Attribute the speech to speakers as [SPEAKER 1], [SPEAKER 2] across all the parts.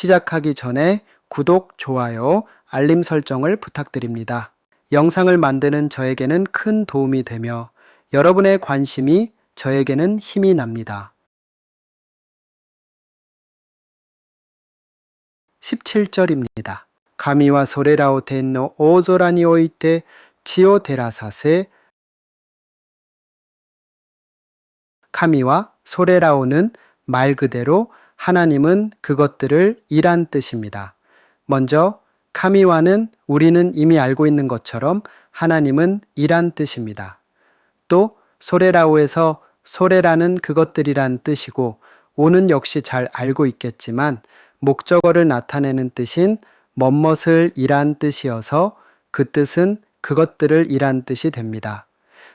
[SPEAKER 1] 시작하기 전에 구독, 좋아요, 알림 설정을 부탁드립니다. 영상을 만드는 저에게는 큰 도움이 되며 여러분의 관심이 저에게는 힘이 납니다. 17절입니다. 가미와 소레라오 텐노 오조라니 오이테 치오 테라사세. 카미와 소레라오는 말 그대로 하나님은 그것들을 이란 뜻입니다. 먼저 카미와는 우리는 이미 알고 있는 것처럼 하나님은 이란 뜻입니다. 또 소레라오에서 소레라는 그것들이란 뜻이고 오는 역시 잘 알고 있겠지만 목적어를 나타내는 뜻인 멋멋을 이란 뜻이어서 그 뜻은 그것들을 이란 뜻이 됩니다.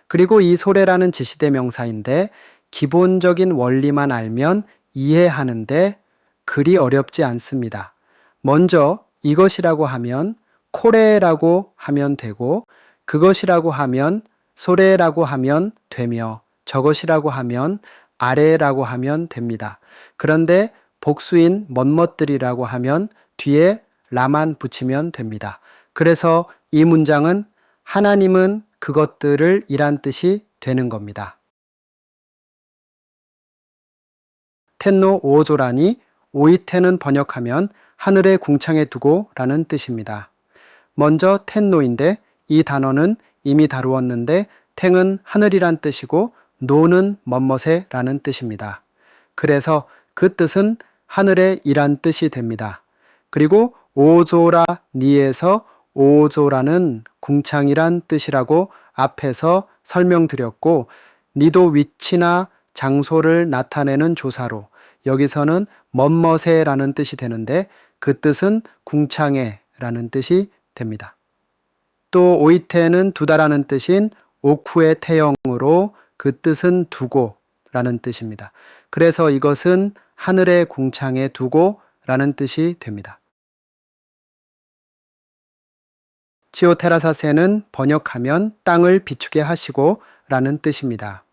[SPEAKER 1] 그리고 이 소레라는 지시대 명사인데 기본적인 원리만 알면 이해하는데 그리 어렵지 않습니다. 먼저 이것이라고 하면 코레라고 하면 되고 그것이라고 하면 소레라고 하면 되며 저것이라고 하면 아래라고 하면 됩니다. 그런데 복수인 멋멋들이라고 하면 뒤에 라만 붙이면 됩니다. 그래서 이 문장은 하나님은 그것들을 이란 뜻이 되는 겁니다. 텐노 오조라니 오이테는 번역하면 하늘의 궁창에 두고 라는 뜻입니다. 먼저 텐노인데 이 단어는 이미 다루었는데 탱은 하늘이란 뜻이고 노는 멋멋에 라는 뜻입니다. 그래서 그 뜻은 하늘의 이란 뜻이 됩니다. 그리고 오조라니에서 오조라는 궁창이란 뜻이라고 앞에서 설명드렸고 니도 위치나 장소를 나타내는 조사로 여기서는 멋멋에 라는 뜻이 되는데 그 뜻은 궁창에 라는 뜻이 됩니다. 또 오이테는 두다라는 뜻인 오쿠의 태형으로 그 뜻은 두고 라는 뜻입니다. 그래서 이것은 하늘의 궁창에 두고 라는 뜻이 됩니다. 치오테라사세는 번역하면 땅을 비추게 하시고 라는 뜻입니다.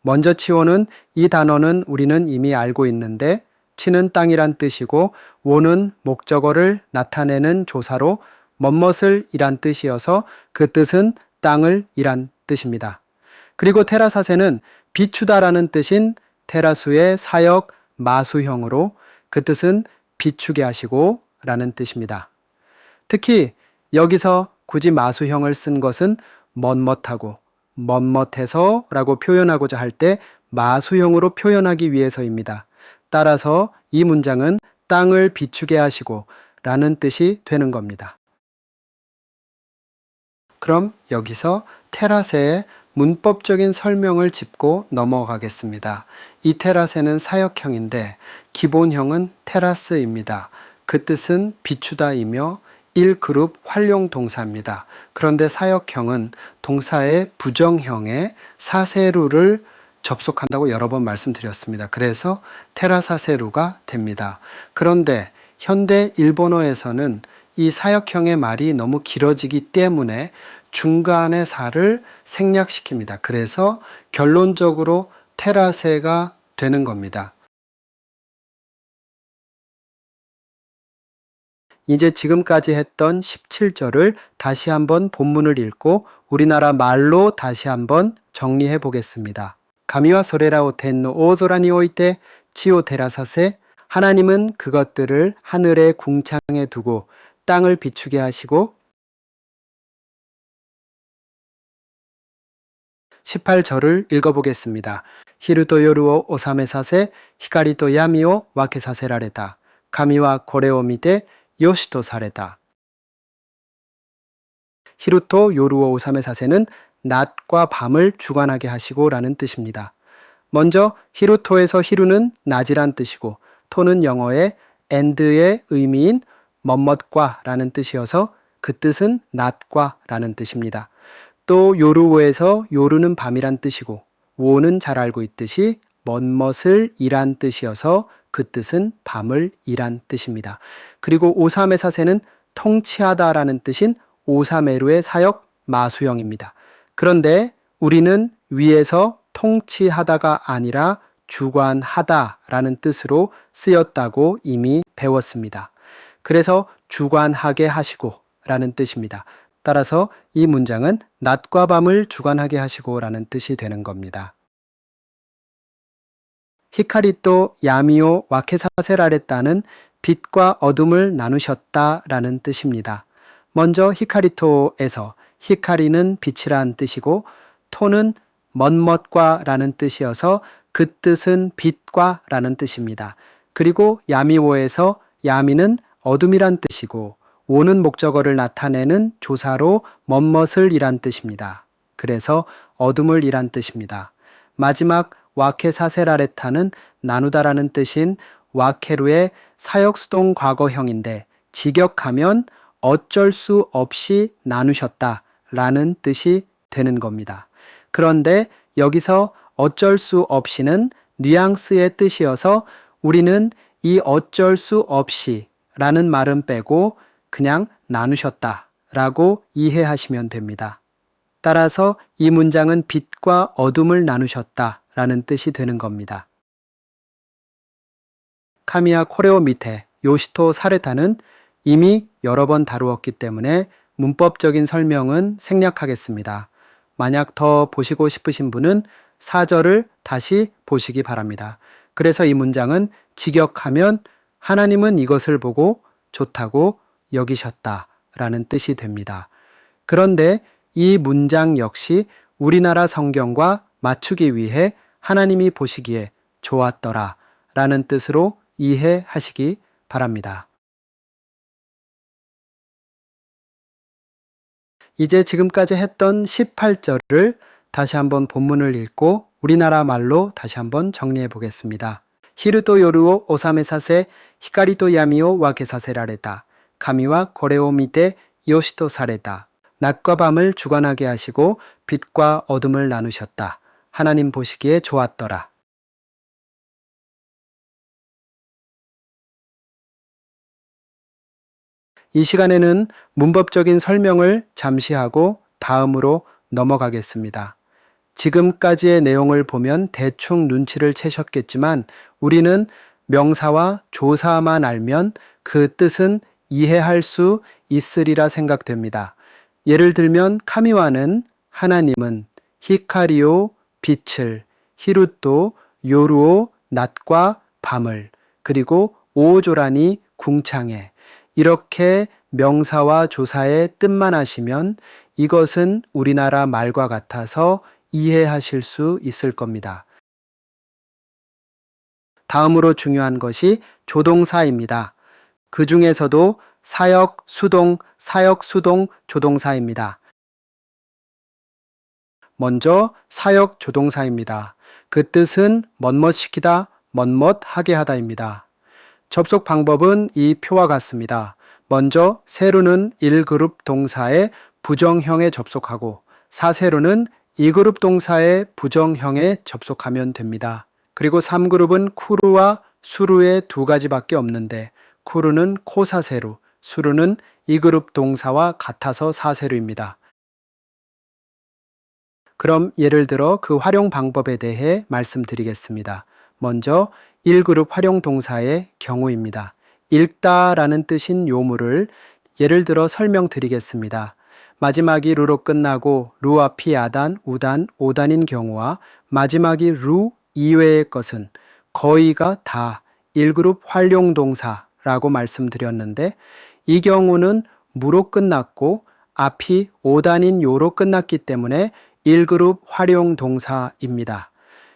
[SPEAKER 1] 먼저 치오는 이 단어는 우리는 이미 알고 있는데 치는 땅이란 뜻이고 오는 목적어를 나타내는 조사로 멋멋을 이란 뜻이어서 그 뜻은 땅을 이란 뜻입니다. 그리고 테라사세는 비추다라는 뜻인 테라수의 사역 마수형으로 그 뜻은 비추게 하시고 라는 뜻입니다. 특히 여기서 굳이 마수형을 쓴 것은 멋멋하고 멋멋해서 라고 표현하고자 할 때 마수형으로 표현하기 위해서입니다. 따라서 이 문장은 땅을 비추게 하시고 라는 뜻이 되는 겁니다. 그럼 여기서 테라세의 문법적인 설명을 짚고 넘어가겠습니다. 이 테라세는 사역형인데 기본형은 테라스입니다. 그 뜻은 비추다이며 1그룹 활용 동사입니다. 그런데 사역형은 동사의 부정형에 사세루를 접속한다고 여러 번 말씀드렸습니다. 그래서 테라사세루가 됩니다. 그런데 현대 일본어에서는 이 사역형의 말이 너무 길어지기 때문에 중간의 사를 생략시킵니다. 그래서 결론적으로 테라세가 되는 겁니다. 이제 지금까지 했던 17절을 다시 한번 본문을 읽고 우리나라 말로 다시 한번 정리해 보겠습니다. 가미와 소레라오 텐노 오조라니 오이테 치오 테라사세. 하나님은 그것들을 하늘의 궁창에 두고 땅을 비추게 하시고 18절을 읽어보겠습니다. 히루토 요루오 오사메사세 히카리토 야미오 와케사세라레다. 가미와 고레오 미테 요시토 사레다. 히루토 요루오 오사메사세는 낮과 밤을 주관하게 하시고 라는 뜻입니다. 먼저 히루토에서 히루는 낮이란 뜻이고 토는 영어의 and의 의미인 멋멋과 라는 뜻이어서 그 뜻은 낮과 라는 뜻입니다. 또 요루오에서 요루는 밤이란 뜻이고 오는 잘 알고 있듯이 멋멋을 이란 뜻이어서 그 뜻은 밤을 이란 뜻입니다. 그리고 오사메사세는 통치하다라는 뜻인 오사메루의 사역 마수형입니다. 그런데 우리는 위에서 통치하다가 아니라 주관하다라는 뜻으로 쓰였다고 이미 배웠습니다. 그래서 주관하게 하시고 라는 뜻입니다. 따라서 이 문장은 낮과 밤을 주관하게 하시고 라는 뜻이 되는 겁니다. 히카리또 야미오 와케사세라레따는 빛과 어둠을 나누셨다 라는 뜻입니다. 먼저 히카리토에서 히카리는 빛이란 뜻이고 토는 멋멋과 라는 뜻이어서 그 뜻은 빛과 라는 뜻입니다. 그리고 야미오에서 야미는 어둠이란 뜻이고 오는 목적어를 나타내는 조사로 멋멋을 이란 뜻입니다. 그래서 어둠을 이란 뜻입니다. 마지막 와케사세라레타는 나누다라는 뜻인 와케루의 사역수동 과거형인데 직역하면 어쩔 수 없이 나누셨다 라는 뜻이 되는 겁니다. 그런데 여기서 어쩔 수 없이는 뉘앙스의 뜻이어서 우리는 이 어쩔 수 없이 라는 말은 빼고 그냥 나누셨다 라고 이해하시면 됩니다. 따라서 이 문장은 빛과 어둠을 나누셨다 라는 뜻이 되는 겁니다. 카미야 코레오 밑에 요시토 사레타는 이미 여러 번 다루었기 때문에 문법적인 설명은 생략하겠습니다. 만약 더 보시고 싶으신 분은 4절을 다시 보시기 바랍니다. 그래서 이 문장은 직역하면 하나님은 이것을 보고 좋다고 여기셨다 라는 뜻이 됩니다. 그런데 이 문장 역시 우리나라 성경과 맞추기 위해 하나님이 보시기에 좋았더라 라는 뜻으로 이해하시기 바랍니다. 이제 지금까지 했던 18절을 다시 한번 본문을 읽고 우리나라 말로 다시 한번 정리해 보겠습니다. 히르토 요루오 오사메사세 히카리토 야미오 와케사세라레다. 가미와 고레오 미테 요시토 사레다. 낮과 밤을 주관하게 하시고 빛과 어둠을 나누셨다. 하나님 보시기에 좋았더라. 이 시간에는 문법적인 설명을 잠시 하고 다음으로 넘어가겠습니다. 지금까지의 내용을 보면 대충 눈치를 채셨겠지만 우리는 명사와 조사만 알면 그 뜻은 이해할 수 있으리라 생각됩니다. 예를 들면 카미와는 하나님은, 히카리오 빛을, 히루토 요루오 낮과 밤을, 그리고 오조라니 궁창에 이렇게 명사와 조사의 뜻만 아시면 이것은 우리나라 말과 같아서 이해하실 수 있을 겁니다. 다음으로 중요한 것이 조동사입니다. 그 중에서도 사역, 수동, 조동사입니다. 먼저 사역 조동사입니다. 그 뜻은 멋멋시키다, 멋멋하게 하다입니다. 접속 방법은 이 표와 같습니다. 먼저 세로는 1그룹 동사의 부정형에 접속하고 사세로는 2그룹 동사의 부정형에 접속하면 됩니다. 그리고 3그룹은 쿠루와 수루의 두 가지밖에 없는데 쿠루는 코사세루, 수루는 2그룹 동사와 같아서 사세루입니다. 그럼 예를 들어 그 활용 방법에 대해 말씀드리겠습니다. 먼저 1그룹 활용 동사의 경우입니다. 읽다라는 뜻인 요물을 예를 들어 설명드리겠습니다. 마지막이 루로 끝나고 루 앞이 아단, 우단, 오단인 경우와 마지막이 루 이외의 것은 거의가 다 1그룹 활용 동사라고 말씀드렸는데 이 경우는 무로 끝났고 앞이 오단인 요로 끝났기 때문에 1그룹 활용 동사입니다.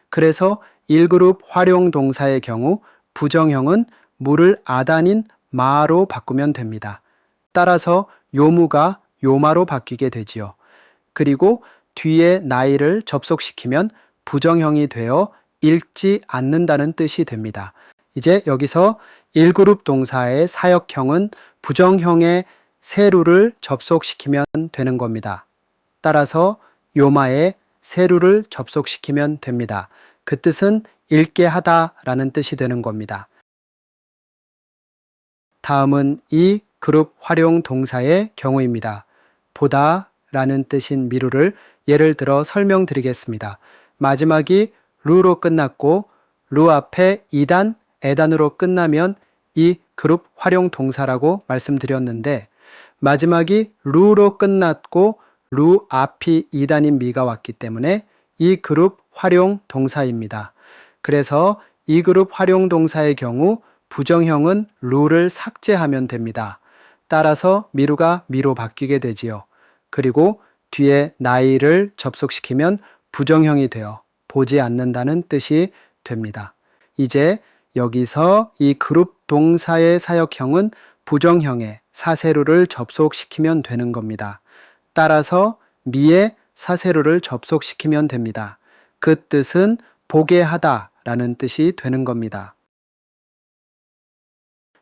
[SPEAKER 1] 그래서 1그룹 활용 동사의 경우 부정형은 무를 아단인 마로 바꾸면 됩니다. 따라서 요무가 요마로 바뀌게 되지요. 그리고 뒤에 나이를 접속시키면 부정형이 되어 읽지 않는다는 뜻이 됩니다. 이제 여기서 1그룹 동사의 사역형은 부정형의 세루를 접속시키면 되는 겁니다. 따라서 요마에 세루를 접속시키면 됩니다. 그 뜻은 읽게 하다라는 뜻이 되는 겁니다. 다음은 이 그룹 활용 동사의 경우입니다. 보다라는 뜻인 미루를 예를 들어 설명드리겠습니다. 마지막이 루로 끝났고 루 앞에 이단, 에단으로 끝나면 이 그룹 활용 동사라고 말씀드렸는데 마지막이 루로 끝났고 루 앞이 2단인 미가 왔기 때문에 이 그룹 활용 동사입니다. 그래서 이 그룹 활용 동사의 경우 부정형은 루를 삭제하면 됩니다. 따라서 미루가 미로 바뀌게 되지요. 그리고 뒤에 나이를 접속시키면 부정형이 되어 보지 않는다는 뜻이 됩니다. 이제 여기서 이 그룹 동사의 사역형은 부정형에 사세로를 접속시키면 되는 겁니다. 따라서 미에 사세로를 접속시키면 됩니다. 그 뜻은 보게 하다 라는 뜻이 되는 겁니다.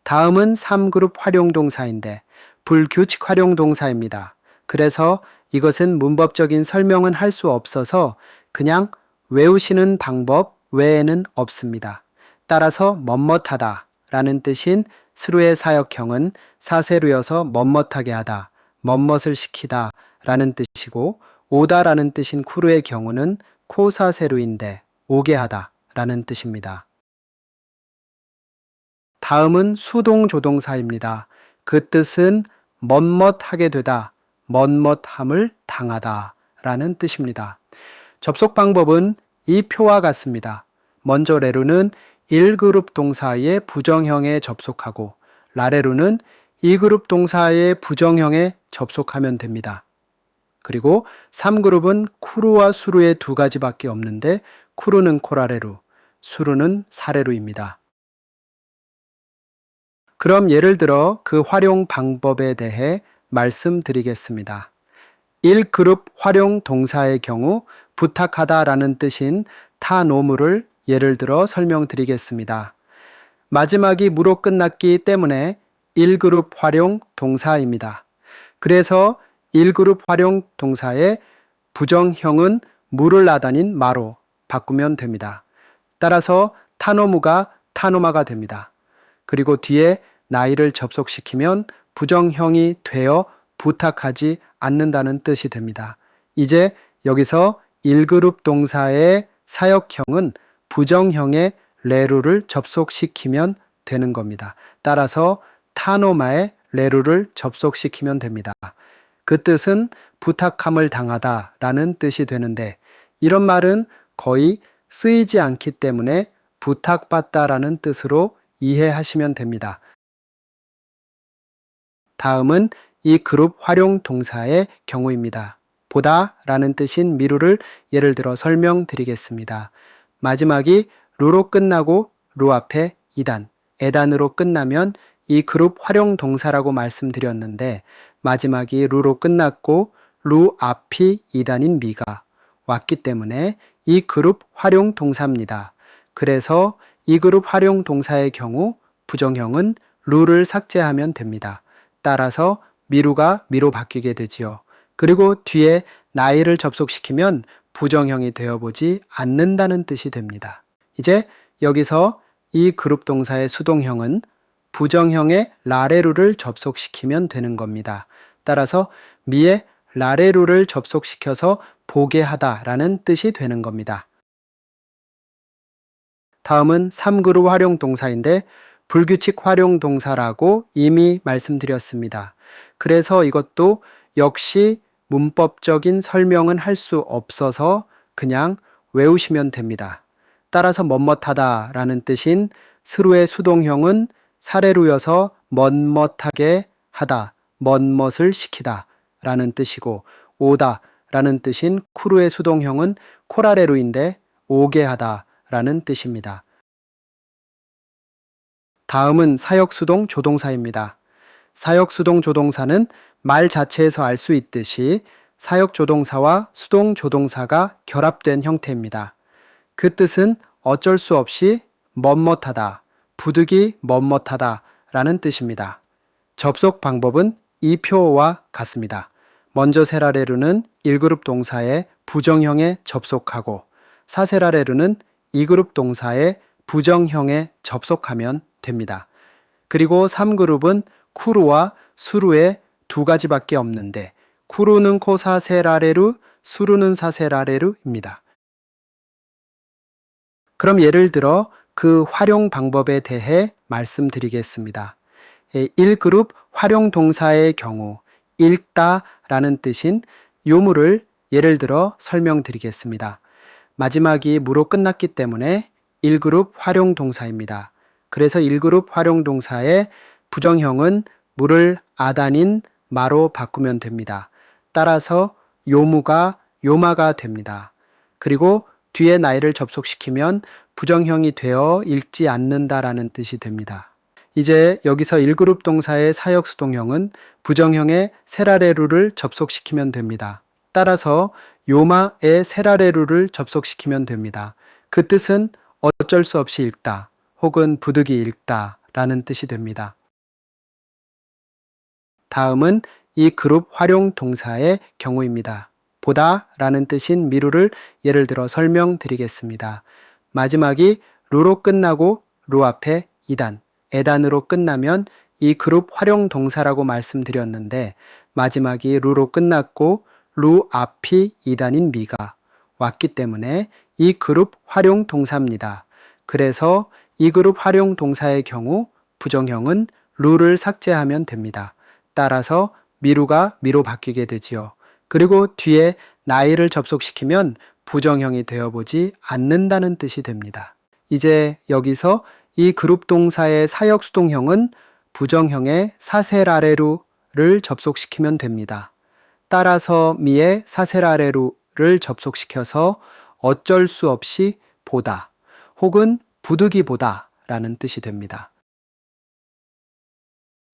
[SPEAKER 1] 다음은 3그룹 활용동사인데 불규칙 활용동사입니다. 그래서 이것은 문법적인 설명은 할 수 없어서 그냥 외우시는 방법 외에는 없습니다. 따라서 멋멋하다 라는 뜻인 스루의 사역형은 사세루여서 멋멋하게 하다, 멋멋을 시키다 라는 뜻이고 오다 라는 뜻인 쿠루의 경우는 코사세루인데 오게 하다 라는 뜻입니다. 다음은 수동조동사입니다. 그 뜻은 멋멋하게 되다, 멋멋함을 당하다 라는 뜻입니다. 접속 방법은 이 표와 같습니다. 먼저 레루는 1그룹 동사의 부정형에 접속하고 라레루는 2그룹 동사의 부정형에 접속하면 됩니다. 그리고 3그룹은 쿠루와 수루의 두 가지밖에 없는데 쿠루는 코라레루, 수루는 사레루입니다. 그럼 예를 들어 그 활용 방법에 대해 말씀드리겠습니다. 1그룹 활용 동사의 경우 부탁하다 라는 뜻인 타노무를 예를 들어 설명드리겠습니다. 마지막이 무로 끝났기 때문에 1그룹 활용 동사입니다. 그래서 1그룹 활용 동사의 부정형은 무를 나다닌 마로 바꾸면 됩니다. 따라서 타노무가 타노마가 됩니다. 그리고 뒤에 나이를 접속시키면 부정형이 되어 부탁하지 않는다는 뜻이 됩니다. 이제 여기서 1그룹 동사의 사역형은 부정형의 레루를 접속시키면 되는 겁니다. 따라서 타노마의 레루를 접속시키면 됩니다. 그 뜻은 부탁함을 당하다 라는 뜻이 되는데 이런 말은 거의 쓰이지 않기 때문에 부탁받다 라는 뜻으로 이해하시면 됩니다. 다음은 이 그룹 활용 동사의 경우입니다. 보다 라는 뜻인 미루를 예를 들어 설명드리겠습니다. 마지막이 루로 끝나고 루 앞에 2단, 에단으로 끝나면 이 그룹 활용 동사라고 말씀드렸는데 마지막이 루로 끝났고 루 앞이 2단인 미가 왔기 때문에 이 그룹 활용 동사입니다. 그래서 이 그룹 활용 동사의 경우 부정형은 루를 삭제하면 됩니다. 따라서 미루가 미로 바뀌게 되지요. 그리고 뒤에 나이를 접속시키면 부정형이 되어보지 않는다는 뜻이 됩니다. 이제 여기서 이 그룹 동사의 수동형은 부정형의 라레루를 접속시키면 되는 겁니다. 따라서 미에 라레루를 접속시켜서 보게 하다 라는 뜻이 되는 겁니다. 다음은 3그룹 활용 동사인데 불규칙 활용 동사라고 이미 말씀드렸습니다. 그래서 이것도 역시 문법적인 설명은 할 수 없어서 그냥 외우시면 됩니다. 따라서 멋멋하다 라는 뜻인 스루의 수동형은 사레루여서 멋멋하게 하다, 멋멋을 시키다 라는 뜻이고 오다 라는 뜻인 쿠루의 수동형은 코라레루인데 오게 하다 라는 뜻입니다. 다음은 사역수동 조동사입니다. 사역수동 조동사는 말 자체에서 알 수 있듯이 사역조동사와 수동조동사가 결합된 형태입니다. 그 뜻은 어쩔 수 없이 멋멋하다, 부득이 멋멋하다 라는 뜻입니다. 접속 방법은 이 표와 같습니다. 먼저 세라레루는 1그룹 동사의 부정형에 접속하고 사세라레루는 2그룹 동사의 부정형에 접속하면 됩니다. 그리고 3그룹은 쿠루와 수루의 두 가지밖에 없는데 쿠루는 코사세라레루, 수루는 사세라레루입니다. 그럼 예를 들어 그 활용 방법에 대해 말씀드리겠습니다. 1그룹 활용 동사의 경우 읽다라는 뜻인 요무를 예를 들어 설명드리겠습니다. 마지막이 무로 끝났기 때문에 1그룹 활용 동사입니다. 그래서 1그룹 활용 동사의 부정형은 무를 아단인 마로 바꾸면 됩니다. 따라서 요무가 요마가 됩니다. 그리고 뒤에 나이를 접속시키면 부정형이 되어 읽지 않는다라는 뜻이 됩니다. 이제 여기서 1그룹 동사의 사역수동형은 부정형의 세라레루를 접속시키면 됩니다. 따라서 요마의 세라레루를 접속시키면 됩니다. 그 뜻은 어쩔 수 없이 읽다 혹은 부득이 읽다 라는 뜻이 됩니다. 다음은 이 그룹 활용 동사의 경우입니다. 보다 라는 뜻인 미루를 예를 들어 설명드리겠습니다. 마지막이 루로 끝나고 루 앞에 이단, 에단으로 끝나면 이 그룹 활용 동사라고 말씀드렸는데 마지막이 루로 끝났고 루 앞이 이단인 미가 왔기 때문에 이 그룹 활용 동사입니다. 그래서 이 그룹 활용 동사의 경우 부정형은 루를 삭제하면 됩니다. 따라서 미루가 미로 바뀌게 되지요. 그리고 뒤에 나이를 접속시키면 부정형이 되어보지 않는다는 뜻이 됩니다. 이제 여기서 이 그룹 동사의 사역수동형은 부정형의 사세라레루를 접속시키면 됩니다. 따라서 미의 사세라레루를 접속시켜서 어쩔 수 없이 보다 혹은 부득이 보다 라는 뜻이 됩니다.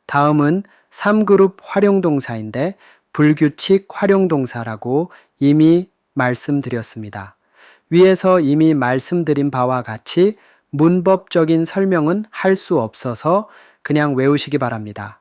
[SPEAKER 1] 다음은 3그룹 활용동사인데 불규칙 활용동사라고 이미 말씀드렸습니다. 위에서 이미 말씀드린 바와 같이 문법적인 설명은 할 수 없어서 그냥 외우시기 바랍니다.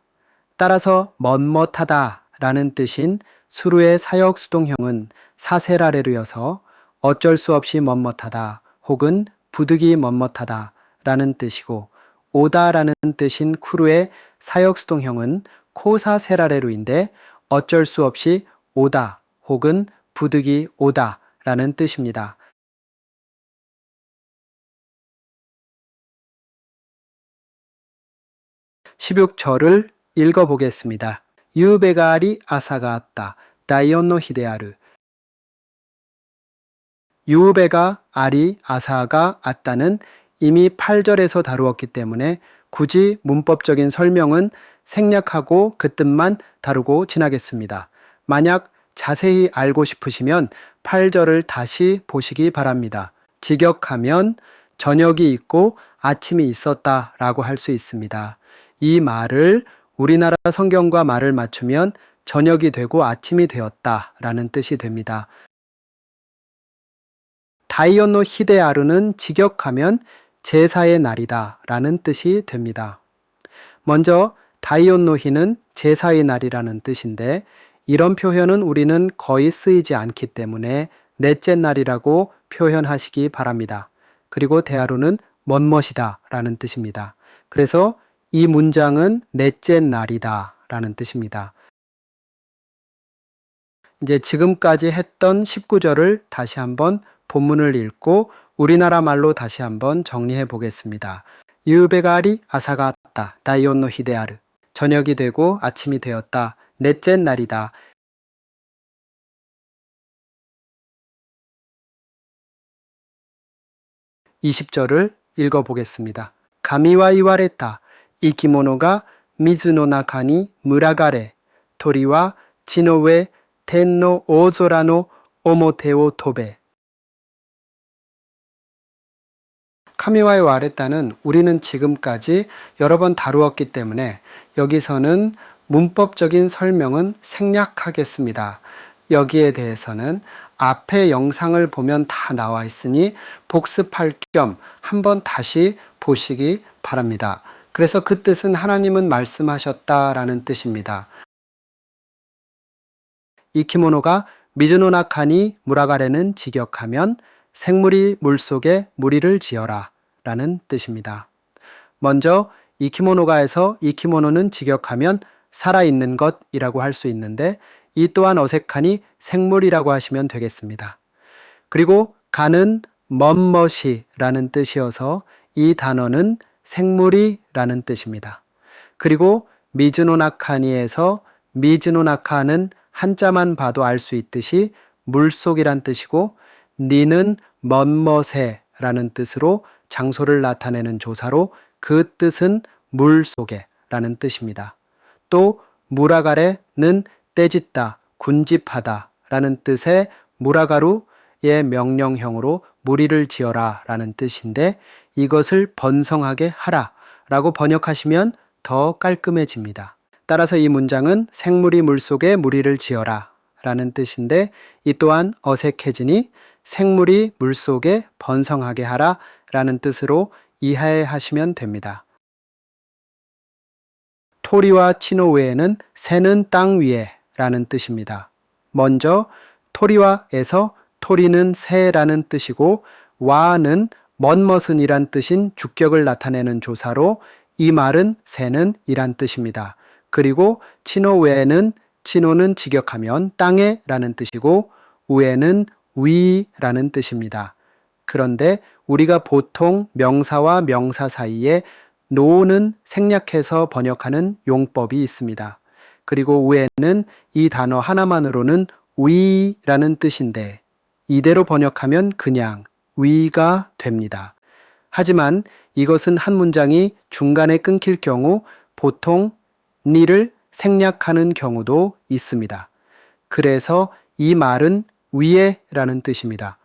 [SPEAKER 1] 따라서 멋멋하다 라는 뜻인 수루의 사역수동형은 사세라레루여서 어쩔 수 없이 멋멋하다 혹은 부득이 멋멋하다 라는 뜻이고 오다라는 뜻인 쿠루의 사역수동형은 코사세라레루인데 어쩔 수 없이 오다 혹은 부득이 오다 라는 뜻입니다. (16절을) 읽어보겠습니다. 유베가 아리 아사가 아따 다이온노 히데아르 유베가 아리 아사가 아따는 이미 8절에서 다루었기 때문에 굳이 문법적인 설명은 생략하고 그 뜻만 다루고 지나겠습니다. 만약 자세히 알고 싶으시면 8절을 다시 보시기 바랍니다. 직역하면 저녁이 있고 아침이 있었다 라고 할 수 있습니다. 이 말을 우리나라 성경과 말을 맞추면 저녁이 되고 아침이 되었다 라는 뜻이 됩니다. 다이온노 히데아르는 직역하면 제사의 날이다 라는 뜻이 됩니다. 먼저 다이온노히는 제사의 날이라는 뜻인데 이런 표현은 우리는 거의 쓰이지 않기 때문에 넷째 날이라고 표현하시기 바랍니다. 그리고 데아루는 멋멋이다 라는 뜻입니다. 그래서 이 문장은 넷째 날이다 라는 뜻입니다. 이제 지금까지 했던 19절을 다시 한번 본문을 읽고 우리나라 말로 다시 한번 정리해 보겠습니다. 유베가리 아사가 왔다. 다이온노 히데아르. 저녁이 되고 아침이 되었다. 넷째 날이다. (20절을) 읽어보겠습니다. 가미와 이와레타 이키모노가 미즈노 나카니 무라가레 토리와 지노웨 텐노 오조라노 오모테오 토베 카미와의 와레타는 우리는 지금까지 여러 번 다루었기 때문에 여기서는 문법적인 설명은 생략하겠습니다. 여기에 대해서는 앞에 영상을 보면 다 나와 있으니 복습할 겸 한번 다시 보시기 바랍니다. 그래서 그 뜻은 하나님은 말씀하셨다라는 뜻입니다. 이키모노가 미즈노나카니 무라가레는 직역하면 생물이 물속에 무리를 지어라 라는 뜻입니다. 먼저 이키모노가에서 이키모노는 직역하면 살아있는 것이라고 할 수 있는데 이 또한 어색하니 생물이라고 하시면 되겠습니다. 그리고 가는 멋멋이 라는 뜻이어서 이 단어는 생물이라는 뜻입니다. 그리고 미즈노나카니에서 미즈노나카는 한자만 봐도 알 수 있듯이 물속이란 뜻이고 니는 멋멋에라는 뜻으로 장소를 나타내는 조사로 그 뜻은 물속에 라는 뜻입니다. 또 무라가레는 떼짓다, 군집하다 라는 뜻의 무라가루의 명령형으로 무리를 지어라 라는 뜻인데 이것을 번성하게 하라 라고 번역하시면 더 깔끔해집니다. 따라서 이 문장은 생물이 물속에 무리를 지어라 라는 뜻인데 이 또한 어색해지니 생물이 물속에 번성하게 하라 라는 뜻으로 이해하시면 됩니다. 토리와 치노 외에는 새는 땅 위에 라는 뜻입니다. 먼저 토리와에서 토리는 새라는 뜻이고 와는 멋멋은이란 뜻인 주격을 나타내는 조사로 이 말은 새는 이란 뜻입니다. 그리고 치노 외에는 치노는 직역하면 땅에 라는 뜻이고 우에는 위라는 뜻입니다. 그런데 우리가 보통 명사와 명사 사이에 노는 생략해서 번역하는 용법이 있습니다. 그리고 우에는 이 단어 하나만으로는 위라는 뜻인데 이대로 번역하면 그냥 위가 됩니다. 하지만 이것은 한 문장이 중간에 끊길 경우 보통 니를 생략하는 경우도 있습니다. 그래서 이 말은 위에 라는 뜻입니다.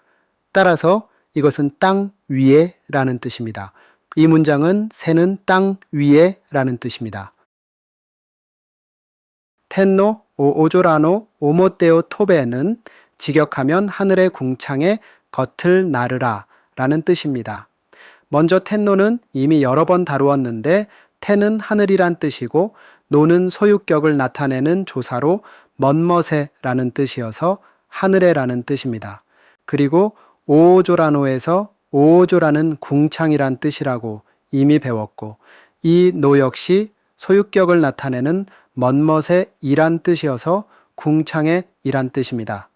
[SPEAKER 1] 따라서 이것은 땅 위에 라는 뜻입니다. 이 문장은 새는 땅 위에 라는 뜻입니다. 텐노 오조라노 오모테오 토베는 직역하면 하늘의 궁창에 겉을 나르라 라는 뜻입니다. 먼저 텐노는 이미 여러 번 다루었는데 텐은 하늘이란 뜻이고 노는 소유격을 나타내는 조사로 멋멋에 라는 뜻이어서 하늘에 라는 뜻입니다. 그리고 오조라노에서 오조라는 궁창이란 뜻이라고 이미 배웠고 이 노 역시 소유격을 나타내는 멋멋의 이란 뜻이어서 궁창의 이란 뜻입니다.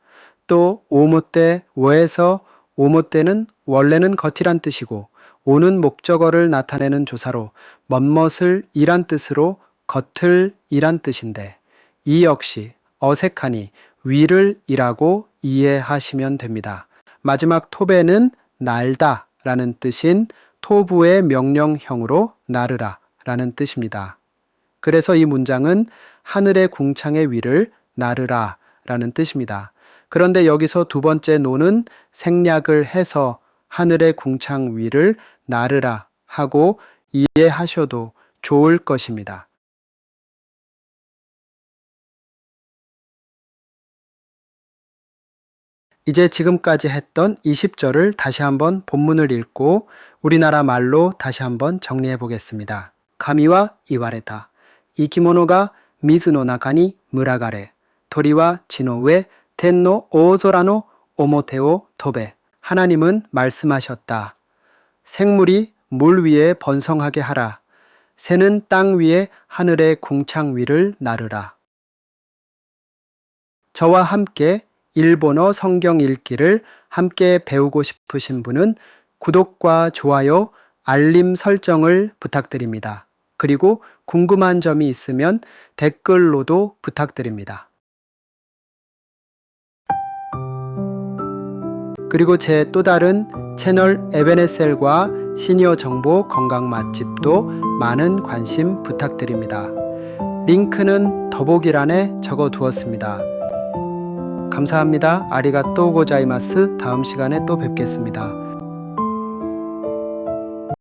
[SPEAKER 1] 또 오모떼 오에서 오모떼는 원래는 겉이란 뜻이고 오는 목적어를 나타내는 조사로 멋멋을 이란 뜻으로 겉을 이란 뜻인데 이 역시 어색하니 위를 이라고 이해하시면 됩니다. 마지막 토베는 날다 라는 뜻인 토부의 명령형으로 나르라 라는 뜻입니다. 그래서 이 문장은 하늘의 궁창의 위를 나르라 라는 뜻입니다. 그런데 여기서 두 번째 노는 생략을 해서 하늘의 궁창 위를 나르라 하고 이해하셔도 좋을 것입니다. 이제 지금까지 했던 20절을 다시 한번 본문을 읽고 우리나라 말로 다시 한번 정리해 보겠습니다. 가미와 이와레타. 이키모노가 미즈노 나카니 무라가레. 토리와 지노ウ 텐노 오소라노 오모테오 토베. 하나님은 말씀하셨다. 생물이 물 위에 번성하게 하라. 새는 땅 위에 하늘의 궁창 위를 나르라. 저와 함께 일본어 성경 읽기를 함께 배우고 싶으신 분은 구독과 좋아요, 알림 설정을 부탁드립니다. 그리고 궁금한 점이 있으면 댓글로도 부탁드립니다. 그리고 제 또 다른 채널 에베네셀과 시니어 정보 건강 맛집도 많은 관심 부탁드립니다. 링크는 더보기란에 적어 두었습니다. 감사합니다. 아리가또 고자이마스. 다음 시간에 또 뵙겠습니다.